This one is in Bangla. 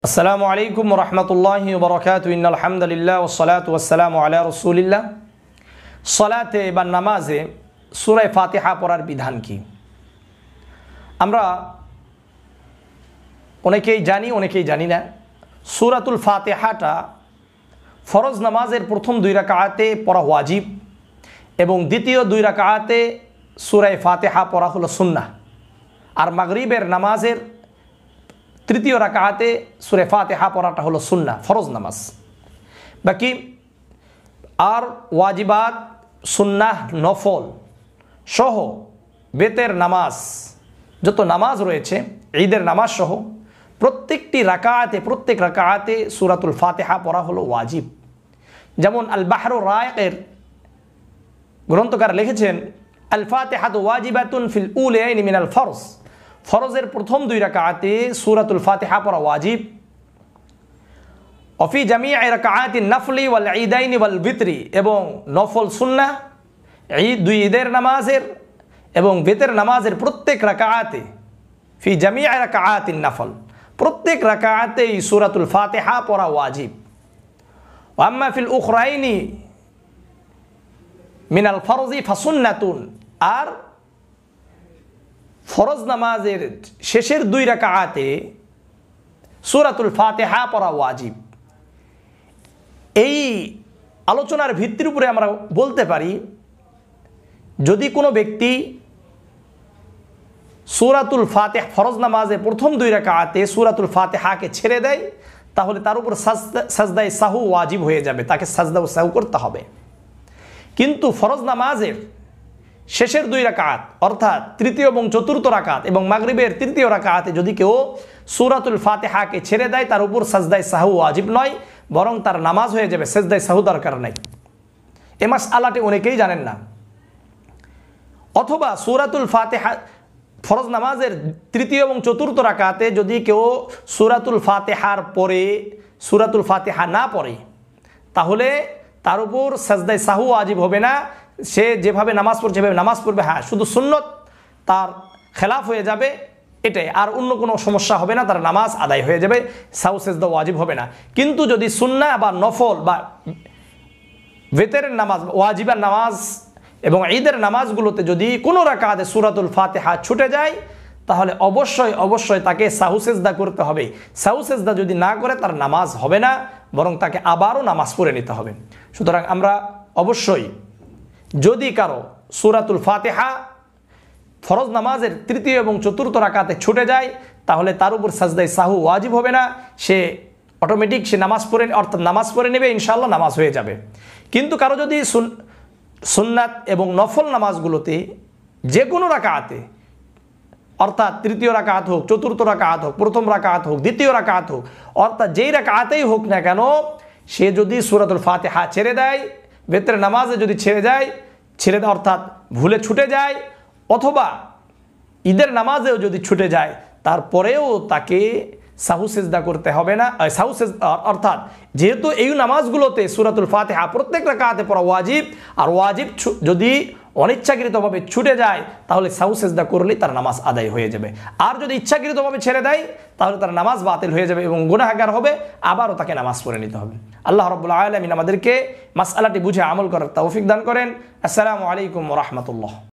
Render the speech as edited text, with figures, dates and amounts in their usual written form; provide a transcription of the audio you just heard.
আসসালামু আলাইকুম রহমতুল্লাহি ওয়া বারাকাতুহু ইন্নাল হামদুলিল্লাহ ওয়াসসালাতু ওয়াসসালামু আলা রাসূলিল্লাহ। সালাতে বা নামাজে সূরা ফাতিহা পড়ার বিধান কি? আমরা অনেকেই জানি, অনেকেই জানি না। সূরাতুল ফাতিহাটা ফরজ নামাজের প্রথম 2 রাকাতে পড়া ওয়াজিব এবং দ্বিতীয় 2 রাকাতে সূরা ফাতিহা পড়া হলো সুন্নাহ। আর মাগরিবের নামাজের তৃতীয় রাকাতে সূরা ফাতিহা পড়াটা হলো সুন্নাহ, ফরজ নামাজ। বাকি আর ওয়াজিবাত, সুন্নাহ, নফল সহ বেতের নামাজ, যত নামাজ রয়েছে ঈদের নামাজ সহ প্রত্যেক রাকাতে সূরাতুল ফাতিহা পড়া হলো ওয়াজিব। যেমন আল বাহরুর রায়িকের গ্রন্থকার লিখেছেন, আল ফাতিহাতু ওয়াজিবাতুন ফিল উলাইনি মিনাল ফরজ। ফরজের প্রথম 2 রাকাতে সূরাতুল ফাতিহা পড়া ওয়াজিব। অফি জামিই রাকাতিন নফলি ওয়াল ঈদাইনি ওয়াল বিতরি, এবং নফল সুন্নাহ, দুই ঈদের নামাজের এবং বেতের নামাজের প্রত্যেক রাকাতে, ফি জামিই রাকাতিন নফল, প্রত্যেক রাকাতেই সূরাতুল ফাতিহা পড়া ওয়াজিব। ওয়া আম্মা ফিল উখরাইনি মিনাল ফরজি ফাসুন্নাতুন, আর ফরজ নামাজের শেষের 2 রাকাতে সূরাতুল ফাতিহা পড়া ওয়াজিব। এই আলোচনার ভিত্তির উপরে আমরা বলতে পারি, যদি কোনো ব্যক্তি সূরাতুল ফাতিহা ফরজ নামাজের প্রথম 2 রাকাতে সূরাতুল ফাতিহাকে ছেড়ে দেয়, তাহলে তার উপর সাজদায়ে সাহু ওয়াজিব হয়ে যাবে, তাকে সাজদা ও সাহু করতে হবে। কিন্তু ফরজ নামাজের শেষের 2 রাকাত অর্থাৎ তৃতীয় এবং চতুর্থ রাকাত এবং মাগরিবের তৃতীয় রাকাতে যদি কেউ সূরাতুল ফাতিহাকে ছেড়ে দেয়, তার উপর সাজদায়ে সাহু ওয়াজিব নয়, বরং তার নামাজ হয়ে যাবে, সাজদায়ে সাহু দরকার নাই। এ মাসআলাটি অনেকেই জানেন না। অথবা সূরাতুল ফাতিহা ফরজ নামাজের তৃতীয় এবং চতুর্থ রাকাতে যদি কেউ সূরাতুল ফাতিহার পরে সূরাতুল ফাতিহা না পড়ে, তাহলে তার উপর সাজদায়ে সাহু ওয়াজিব হবে না। সে যেভাবে নামাজ পড়ছে সেভাবে নামাজ পড়বে, হ্যাঁ শুধু সুন্নত তার খেলাফ হয়ে যাবে, এটাই, আর অন্য কোনো সমস্যা হবে না, তার নামাজ আদায় হয়ে যাবে, সাহু সেজদা ওয়াজিব হবে না। কিন্তু যদি সুন্নাহ বা নফল বা বেতেরের নামাজ, ওয়াজিবের নামাজ এবং ঈদের নামাজগুলোতে যদি কোনো রাকাতে সূরাতুল ফাতিহা ছুটে যায়, তাহলে অবশ্যই তাকে সাহু সেজদা করতে হবে। সাহু সেজদা যদি না করে তার নামাজ হবে না, বরং তাকে আবারও নামাজ পড়ে নিতে হবে। সুতরাং আমরা অবশ্যই, যদি কারো সূরাতুল ফাতিহা ফরজ নামাজের তৃতীয় এবং চতুর্থ রাকাতে ছুটে যায়, তাহলে তার উপর সাজদায়ে সাহু ওয়াজিব হবে না, সে অটোমেটিক সে নামাজ পড়ে, অর্থাৎ নামাজ পড়ে নেবে, ইনশাআল্লাহ নামাজ হয়ে যাবে। কিন্তু কারো যদি সুন্নাত এবং নফল নামাজগুলোতে যে কোনো রাকাতে, অর্থাৎ তৃতীয় রাকাত হোক, চতুর্থ রাকাত হোক, প্রথম রাকাত হোক, দ্বিতীয় রাকাত হোক, অর্থাৎ যেই রাকাতেই হোক না কেন, সে যদি সূরাতুল ফাতিহা ছেড়ে দেয়, বেতের নামাজে যদি ছেড়ে দেয় অর্থাৎ ভুলে ছুটে যায়, অথবা ঈদের নামাজেও যদি ছুটে যায়, তারপরেও তাকে সাহু সেজদা করতে হবে না। অর্থাৎ যেহেতু এই নামাজগুলোতে সূরাতুল ফাতিহা প্রত্যেক রাকাতে পড়া ওয়াজিব, আর ওয়াজিব যদি অনিচ্ছাকৃতভাবে ছুটে যায়, তাহলে সাহু সেজদা করলেই তার নামাজ আদায় হয়ে যাবে। আর যদি ইচ্ছাকৃতভাবে ছেড়ে দেয়, তাহলে তার নামাজ বাতিল হয়ে যাবে এবং গুনাহগার হবে, আবারও তাকে নামাজ পড়ে নিতে হবে। আল্লাহ রাব্বুল আলামিন আমাদেরকে মাসআলাটি বুঝে আমল করার তৌফিক দান করেন। আসসালামু আলাইকুম ওয়া রাহমাতুল্লাহ।